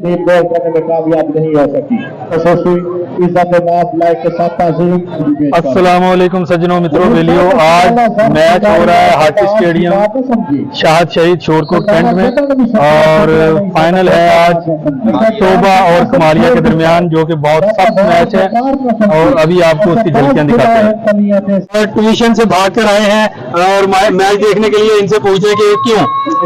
एक गोल करने में कामयाब नहीं हो सकी। अस्सलाम वालेकुम सज्जनों मित्रों वेलियो, आज मैच हो रहा है हाटी स्टेडियम शाहद शहीद शोरकोट कैंट में और फाइनल है आज तोबा और कमालिया के दरमियान, जो कि बहुत सख्त मैच है और अभी आपको उसकी झलकियां दिखाते हैं। ट्यूशन से भाग कर आए हैं और मैच देखने के लिए इनसे पूछे कि क्यों।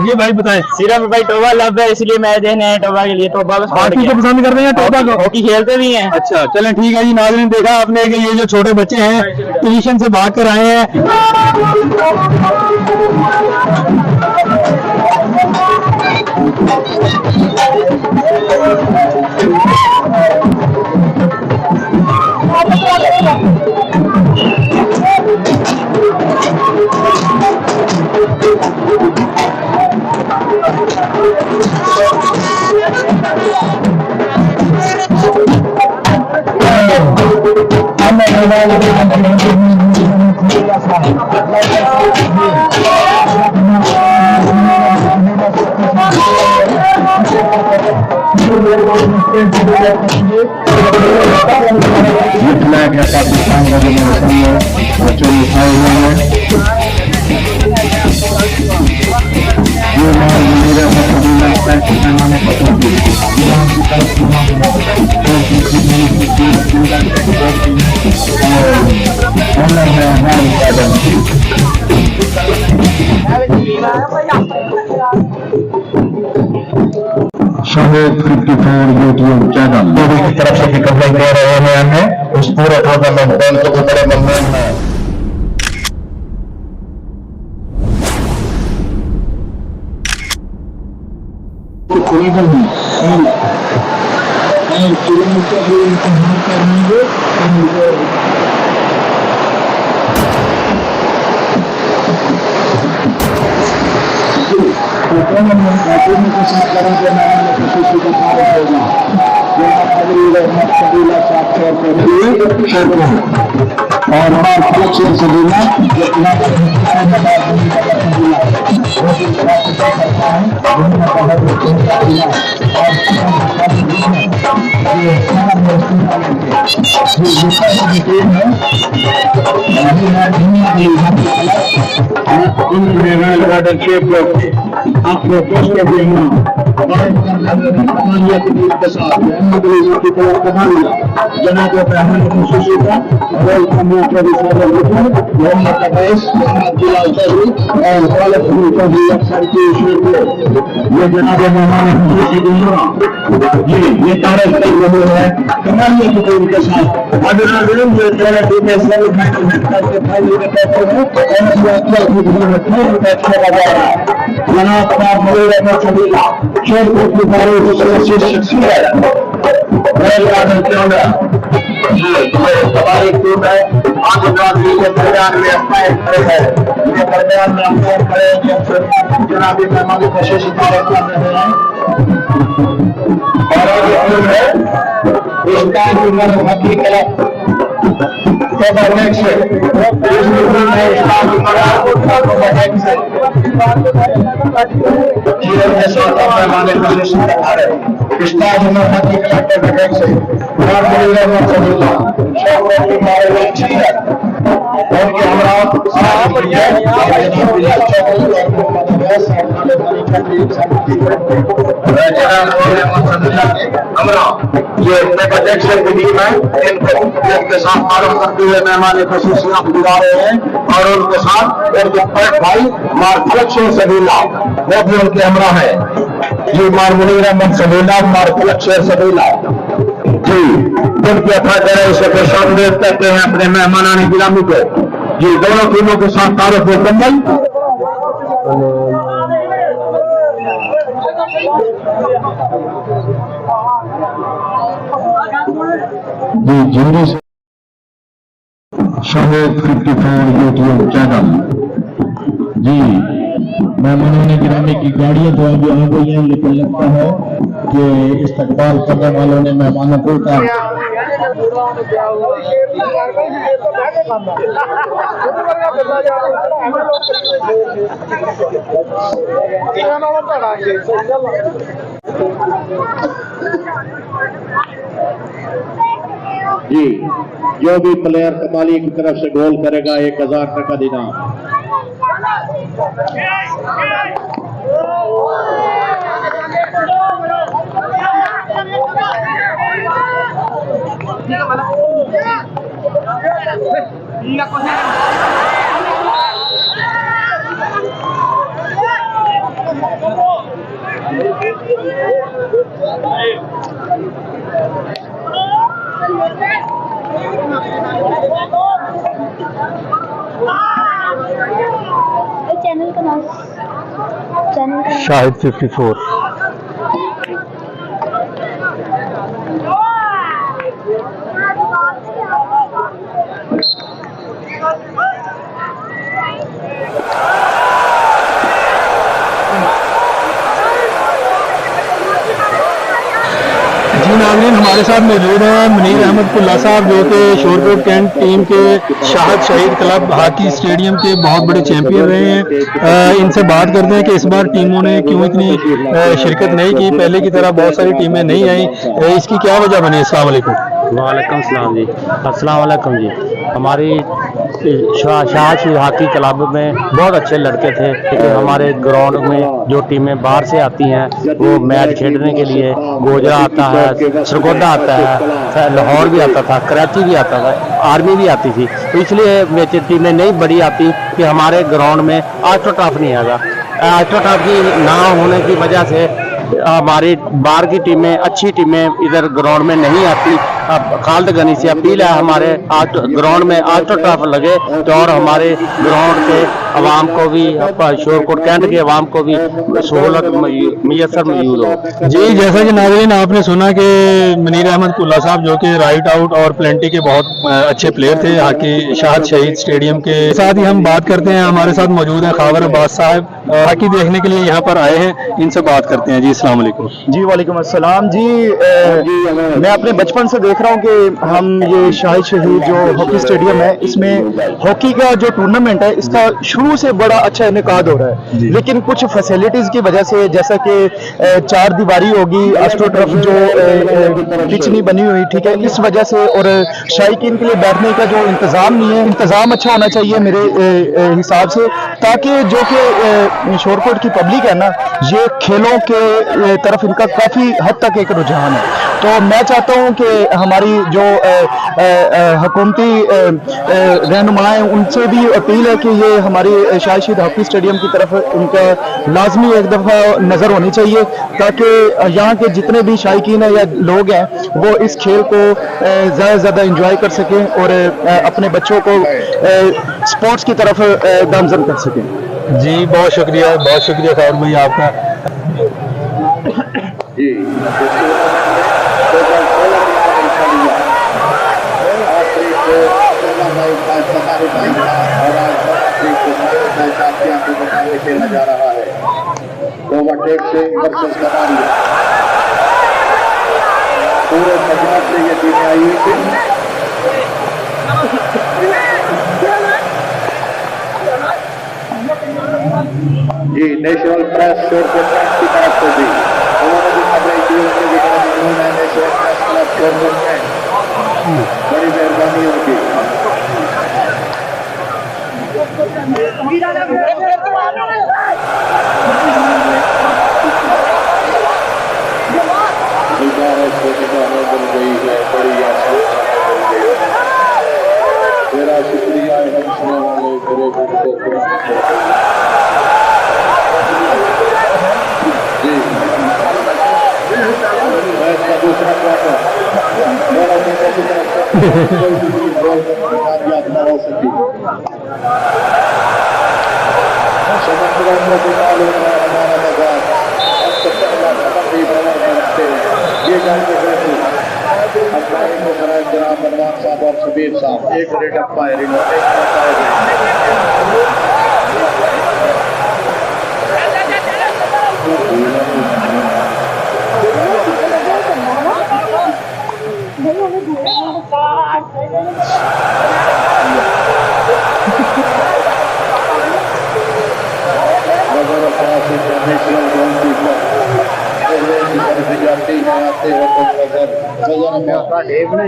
ये भाई बताएं। सिर्फ भाई टोबा लव है इसलिए मैच देखने आए टोबा के लिए। टोबा को हॉकी को पसंद करते हैं, टोबा को हॉकी खेलते भी हैं। अच्छा चलें ठीक है जी। नाज़रीन देखा आपने कि ये जो छोटे बच्चे हैं ट्यूशन से भाग कर आए हैं। पाकिस्तान का जो मौसम है बच्चों ने उठाए हुए हैं। ये मेरा पैमाने शाहिद 54 यूट्यूब चैनल की तरफ से कंप्लेंट दे रहे हैं हमें उस पूरे टूर्नामेंट को बड़े ममनून है। और जनाबी मेहमान की कोशिश कर रहे हैं और हॉकी क्लब ये अध्यक्ष विधीम है, इनके साथ तारुफ करते हुए मेहमान खुसूसियां बुला रहे हैं और उनके साथ उनके भाई मार्फलक शेर सबीला वो भी उनके हमरा है जी। मुनीर अहमद सबीला, मार्फलक शेर सबीला जी, उनके अथा जरा इसे पेशानदेज करते हैं अपने मेहमानानी गिरामी को जी। दोनों टीमों के साथ तारुफ मुकम्मल। जी जिंदगी से शाहिद 54 यूट्यूब चैनल जी। मेहमानों गिरामी की गाड़ियां तो अभी आ गई हैं, लेकिन लगता है कि इस्तकबाल करने वालों ने मेहमानों को उतार जी, जो भी प्लेयर कमाली की तरफ से गोल करेगा 1000 टका इनाम। चैनल का नाम शाहिद 54। जी नाज़रीन, हमारे साथ मौजूद हैं मुनीर अहमद कुल्ला साहब, जो कि शोरकोट कैंट टीम के शाहिद शहीद क्लब हॉकी स्टेडियम के बहुत बड़े चैंपियन रहे हैं। इनसे बात करते हैं कि इस बार टीमों ने क्यों इतनी शिरकत नहीं की, पहले की तरह बहुत सारी टीमें नहीं आई, इसकी क्या वजह बनी? अस्सलाम वालेकुम। वालेकुम सलाम जी। अस्सलाम वालेकुम जी। हमारी शाहिद हॉकी क्लब में बहुत अच्छे लड़के थे, लेकिन हमारे ग्राउंड में जो टीमें बाहर से आती हैं वो मैच खेलने के लिए गोजरा आता है, सरगोदा आता है, लाहौर भी आता था, कराची भी आता था, आर्मी भी आती थी, तो इसलिए टीमें नहीं बड़ी आती कि हमारे ग्राउंड में आस्ट्रो टर्फ नहीं आएगा। आस्ट्रो टर्फ की ना होने की वजह से हमारी बाहर की टीमें, अच्छी टीमें इधर ग्राउंड में नहीं आती। अब खालिद गनी से अपील है हमारे ग्राउंड में आस्ट्रो टर्फ लगे तो और हमारे ग्राउंड के अवाम को भी, शोरकोट कैंट के अवाम को भी सहूलत मैसर मौजूद हो। जी, जैसा कि नाज़रीन आपने सुना कि मुनीर अहमद कुल्ला साहब जो कि राइट आउट और प्लेंटी के बहुत अच्छे प्लेयर थे हॉकी शाहिद शहीद स्टेडियम के। साथ ही हम बात करते हैं, हमारे साथ मौजूद हैं खावर अब्बास साहब, हॉकी देखने के लिए यहाँ पर आए हैं, इनसे बात करते हैं। जी अस्सलाम वालेकुम। जी वालेकुम अस्सलाम जी। मैं अपने बचपन से देख रहा हूँ कि हम ये शाहिद शहीद जो हॉकी स्टेडियम है, इसमें हॉकी का जो टूर्नामेंट है इसका शुरू से बड़ा अच्छा इनेकाद हो रहा है, लेकिन कुछ फैसिलिटीज की वजह से, जैसा कि चार दीवारी होगी, एस्ट्रो टर्फ जो पिच नहीं बनी हुई, ठीक है, इस वजह से, और शायकीन के लिए बैठने का जो इंतजाम नहीं है, इंतजाम अच्छा होना चाहिए मेरे हिसाब से, ताकि जो कि शोरकोट की पब्लिक है ना, ये खेलों के तरफ इनका काफी हद तक एक रुझान है। तो मैं चाहता हूं कि हमारी जो हुकूमती रहनुमाएं, उनसे भी अपील है कि ये हमारी शाहिद शहीद हॉकी स्टेडियम की तरफ उनका लाजमी एक दफ़ा नज़र होनी चाहिए, ताकि यहाँ के जितने भी शायकीन है या लोग हैं वो इस खेल को ज़्यादा से ज़्यादा इंजॉय कर सकें और अपने बच्चों को स्पोर्ट्स की तरफ गामजन कर सकें। जी बहुत शुक्रिया खावर भाई आपका। जी, खेला जा रहा है। ओवरटेक से वर्सेस कमारी, पूरे पंजाब से ये टीमें आई हुई थी। जी, नेशनल प्रेस शोरकोट कैंट की तरफ से भी उन्होंने भी खबरें की, उनके विकास उन्होंने national press club Shorkot cantt, बड़ी मेहरबानी होगी। मिल गई है, बड़ी मेरा शुक्रिया है हम सुनने वाले मेरे जी। मैच का दूसरा क्वार्टर कामयाब न हो सकी। समझ हमारा मजाक ये जानते हैं अंपायरिंग को कराए जनाब बनवान साहब और शबीर साहब। एक मिनट अंपायरिंग नजर नहीं मैं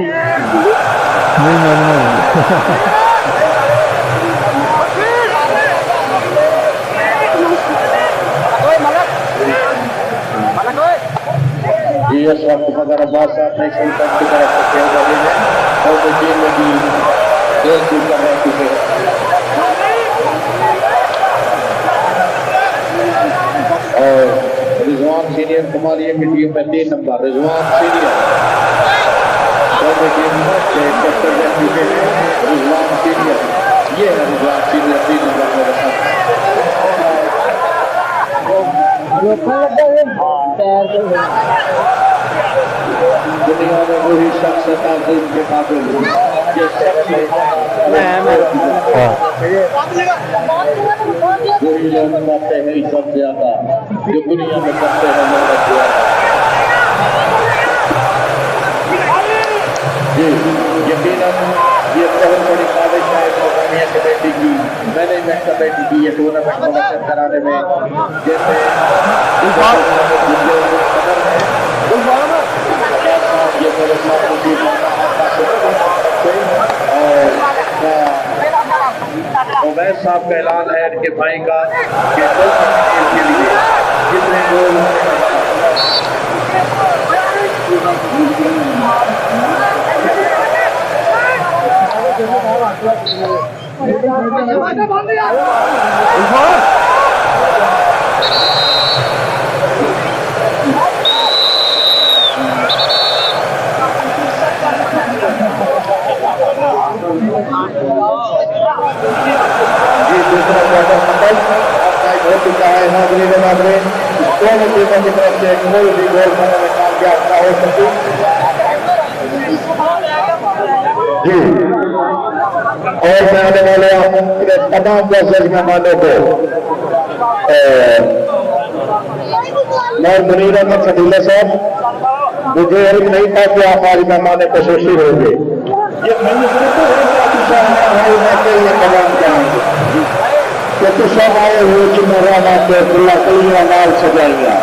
जी इस वक्त मगर अब्बास साहब ने सुल्तान की तरफ से खेल रहे हैं और वो टीम में भी खेल कूद कर रह चुके हैं और रिजवान सीनियर कमालिया की टीम में 3 नंबर रिजवान सीनियर टीम से टक्कर रह चुके हैं रिजवान सीनियर ये है रिजवान सीनियर 3 नंबर मेरे साथ दुनिया में वही शख्स ताज़ीम के काबिल ये शख्स वही लोग करते हैं सब ज्यादा जो दुनिया में करते हैं मेहनत ज्यादा जी यकीनन ये बहुत बड़ी काबिश है मौकामिया कमेटी की मैनेजमेंट कमेटी की ये टूर्नामेंट मुनक्किद कराने में जैसे ये मेरे साथ उमैर साहब का ऐलान है इनके भाई का कि के लिए जितने लोग जी दूसरा क्वार्टर फाइनल हो चुका है हाजिरी नाज़रीन दोनों टीमों की तरफ से एक गोल भी गोल करने में कामयाब ना हो सकी जी और मैं आने वाले अपने तमाम दर्शक मेहमानों को मैं मुनीर अहमद सदीला साहब मुझे एक नहीं था कि आप आज मेहमान खुशी होंगे ये तो सब आए हुए चुनाव के गुल्ला नाल सजाइया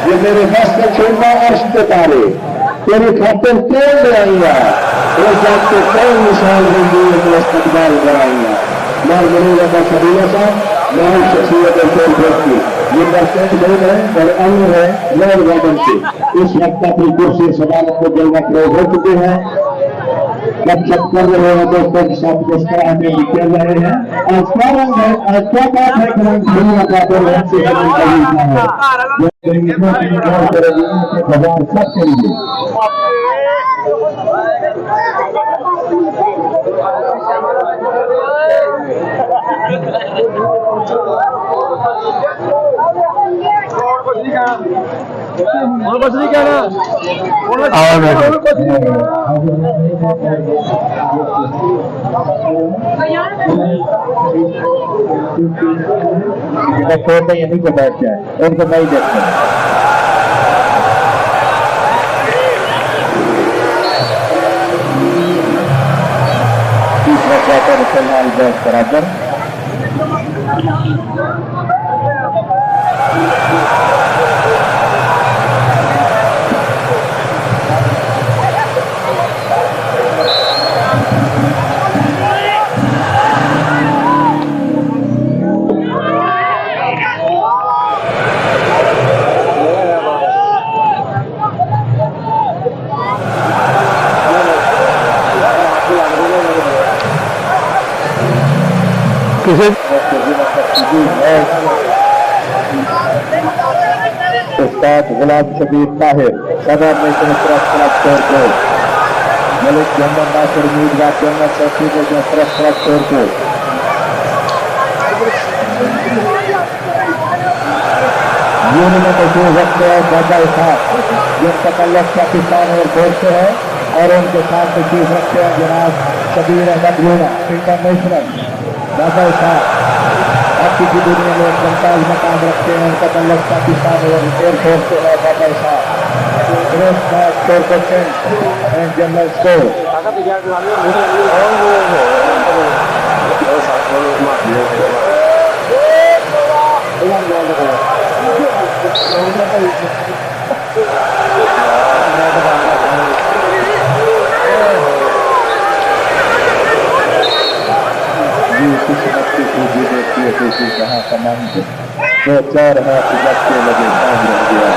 ये मेरे मस्त छोड़ना अर्श के तारे तेरी खातिर कौन ले आइया रोज आपको कौन मिसाल देंगी इस्तेमाल कराइया मैं मुनीर अहमद सदीला साहब मैं शख्सियत खेल की ये परसेंट लोग हैं और अन्य है लॉर्ड गार्डन से इस वक्त अपनी कुर्सी सदालत को जलवा प्रयोग हो चुके हैं गपशप कर रहे हैं दोस्तों के साथ किस तरह में खेल रहे हैं आज क्या रंग है आज क्या बात है कि रंग दुनिया का तो रंग से भगवान सब के लिए छोड़ते यहीं को बैठ जाए उनको नहीं देखते तीसरा क्वार्टर इस्तेमाल बराबर उस्ताद गुलाम शबीर ताहिर सदर national press club Shorpur Malik Mohammad Nasir Mirza general secretary press club Shorpur union को जो वक्त है बाबा साहब जिनका तल्लुक पाकिस्तान और कोर्ट से है और उनके साथ चीज रखते हैं जनाब शबीर अहमद लूना इंटरनेशनल बाबा साहब आपकी की दुनिया में एक मुमताज मकाम रखते हैं उनका तल्लुक पाकिस्तान और एयरफोर्स से है बाबा साहब एंड जनरल स्टोर समझते थे जो देखते थे कि कहाँ कमांड वो 4 हाथ रखते लगे काम रह गया।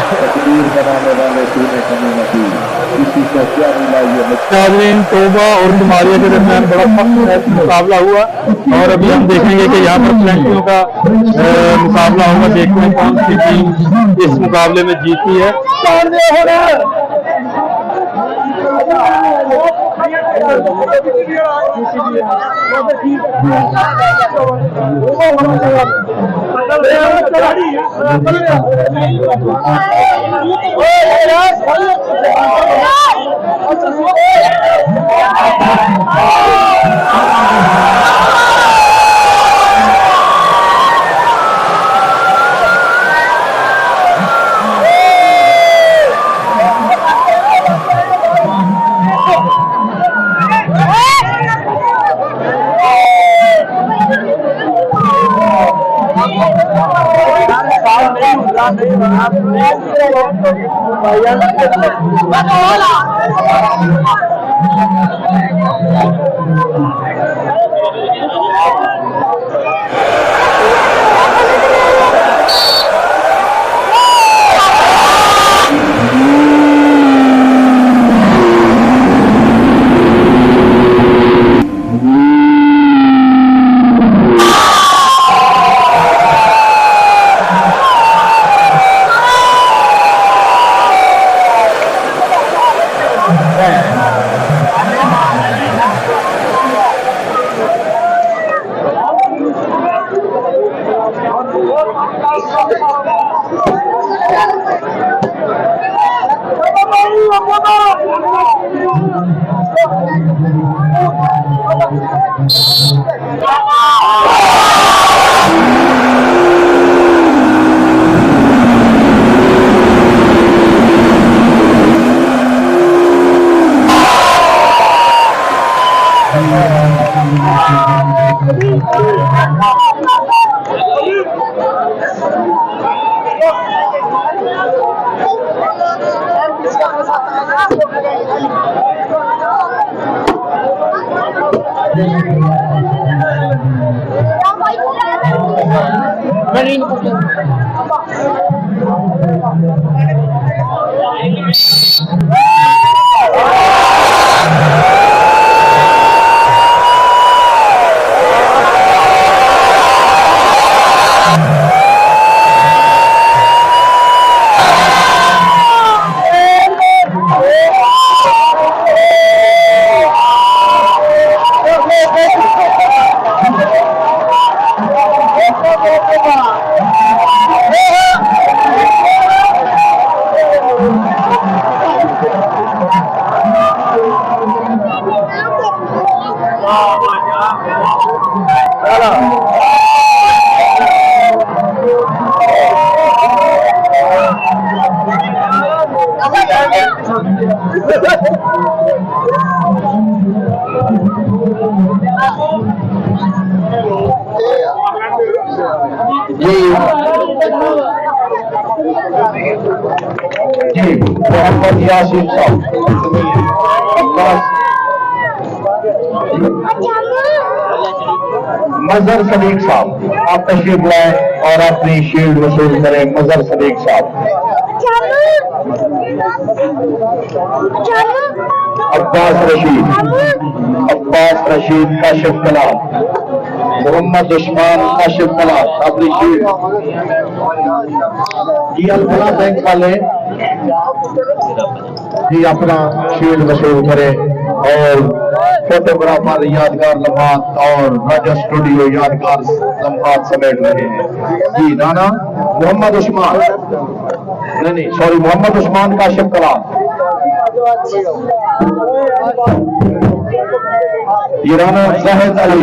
तकदीर बनाने वाले तूने कमी न की, किसी को क्या मिला ये नाज़रीन, तोबा और तुमारिया के दरमियान बड़ा सख्त मुकाबला हुआ और अभी हम देखेंगे कि यहाँ पर पेनल्टियों का मुकाबला होगा। देखते हैं कौन सी टीम इस मुकाबले में जीती है। जी मोहम्मद यासीन साहब, मजहर सदीक साहब, आप तशरीफ लाए और अपनी शील्ड वसूल करें। मजहर सदीक साहब, अब्बास रशीद काशिफ कलाम, मोहम्मद उस्मान काशिफ कलाम, अपनी शील्ड। जी अल्फला बैंक वाले जी अपना शील्ड वसूल करें और फोटोग्राफर यादगार लम्हात और राजा स्टूडियो यादगार लम्हात समेट रहे हैं। जी राना मोहम्मद उस्मान, नहीं सॉरी, मोहम्मद उस्मान काशिफ कलाम, ये राना जाहिद अली,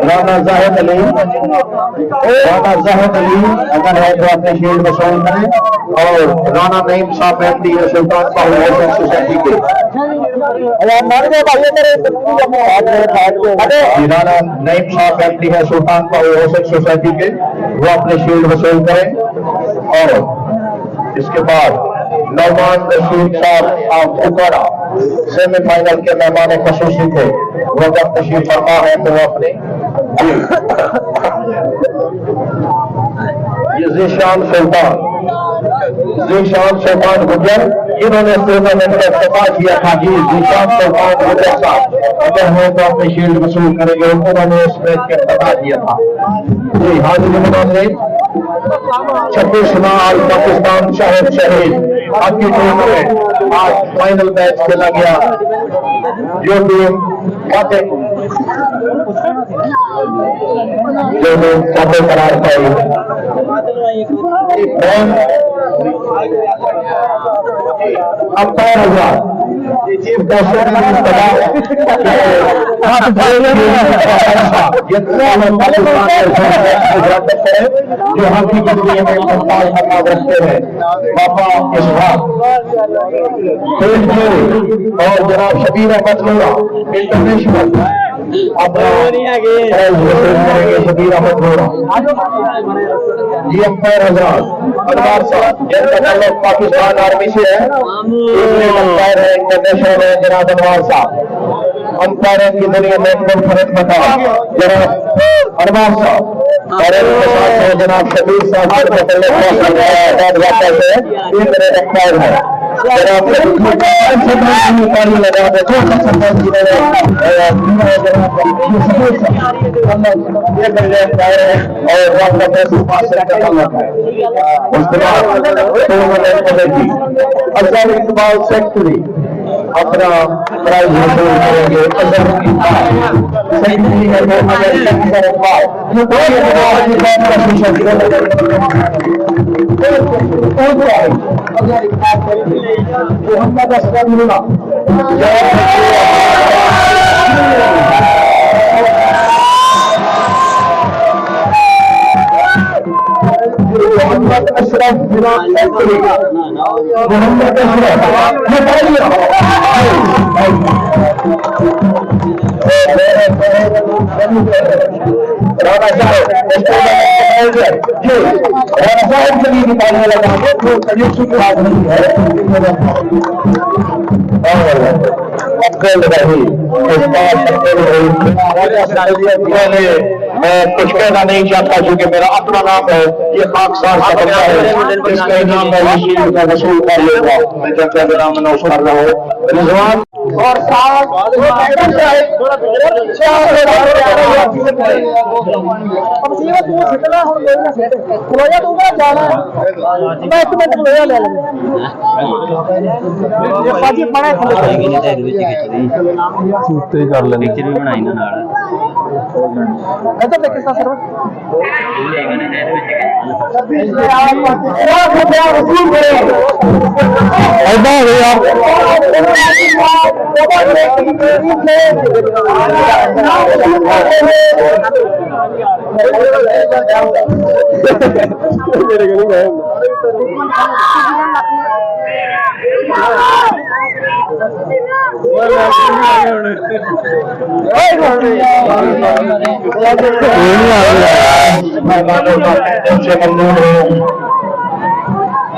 राना जाहिद अली, राना जाहिद अली अगर है तो अपने शील्ड वसूल करें। और राना नईम साहब एमडी है सुल्तान बाहू सोसाइटी के, राना नईम साहब एमडी है सुल्तान बाहू सोसाइटी के, वो अपने शील्ड वसूल करें। और इसके बाद नौमान रशीद साहब बुखारा, सेमीफाइनल के मेहमान खसूसी थे, वो जब तशरीफ फरमा है तो वो अपने ये जीशान सुल्तान गुजर, इन्होंने टूर्नामेंट का इफ्तिताह किया था। जी जीशान सुल्तान गुजर साहब अगर हो तो अपने शील्ड वसूल करेंगे, उन्होंने इस मैच का इफ्तिताह किया था। जी हाजिर मुनाज़रीन, 26वां पाकिस्तान शहर शहीद हॉकी टूर्नामेंट आज फाइनल मैच खेला गया। जो टीम चाहते करार पाई अंपायर हजार जो हॉकी के लिए रखते हैं पापा और जनाब शबीर अहमद नूरा इंटरनेशनल शबीर अहमद नूरा जी अंपायर हजरात अनवार साहब जिनका ताल्लुक पाकिस्तान आर्मी से है, अंपायर है इंटरनेशनल है जनाब अनवार साहब। अंपायर की दुनिया में फर्क बता जनाब अनवार साहब और इनके साथ है जनाब शबीर साहब का ताल्लुक अंपायर है जनाब लगा उसके बाद अजहर इकबाल सेक्रेटरी अपना प्राइज हासिल करेंगे। अजहर सेक्रेटरी है मोहम्मद असलम मुल्ला मोहम्मद अशरफ मोहम्मद राणा साहब के लिए निकालने लगा तो करीब की बात नहीं है। कुछ कहना नहीं चाहता क्योंकि मेरा अपना नाम है, ये खाकसार का बंदा है, इसका नाम मैं वसूल कर लूंगा। मैं जनता के नाम में कर रहा हूँ रिजवान और साथ कर लेने पिक्चर भी बनाई ना नाल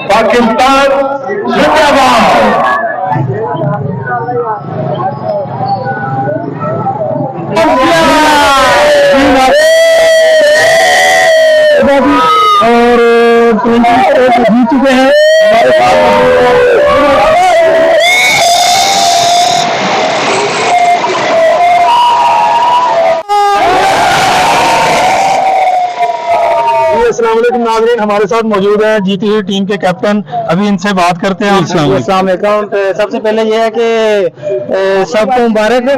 पाकिस्तान जिंदाबाद। और जीत चुके हैं अस्सलामुअलैकुम नाज़रीन, हमारे साथ मौजूद है जीती हुई टीम के कैप्टन। अभी इनसे बात करते हैं। अस्सलाम वालेकुम। सबसे पहले ये है कि सबको मुबारक,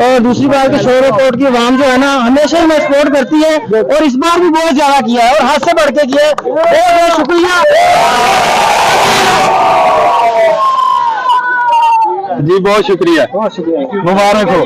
और दूसरी बात कि शोर कोर्ट की आवाम जो है ना हमेशा ही सपोर्ट करती है और इस बार भी बहुत ज्यादा किया है और हाथ से बढ़ के किया है। बहुत बहुत शुक्रिया जी, बहुत शुक्रिया, मुबारक हो।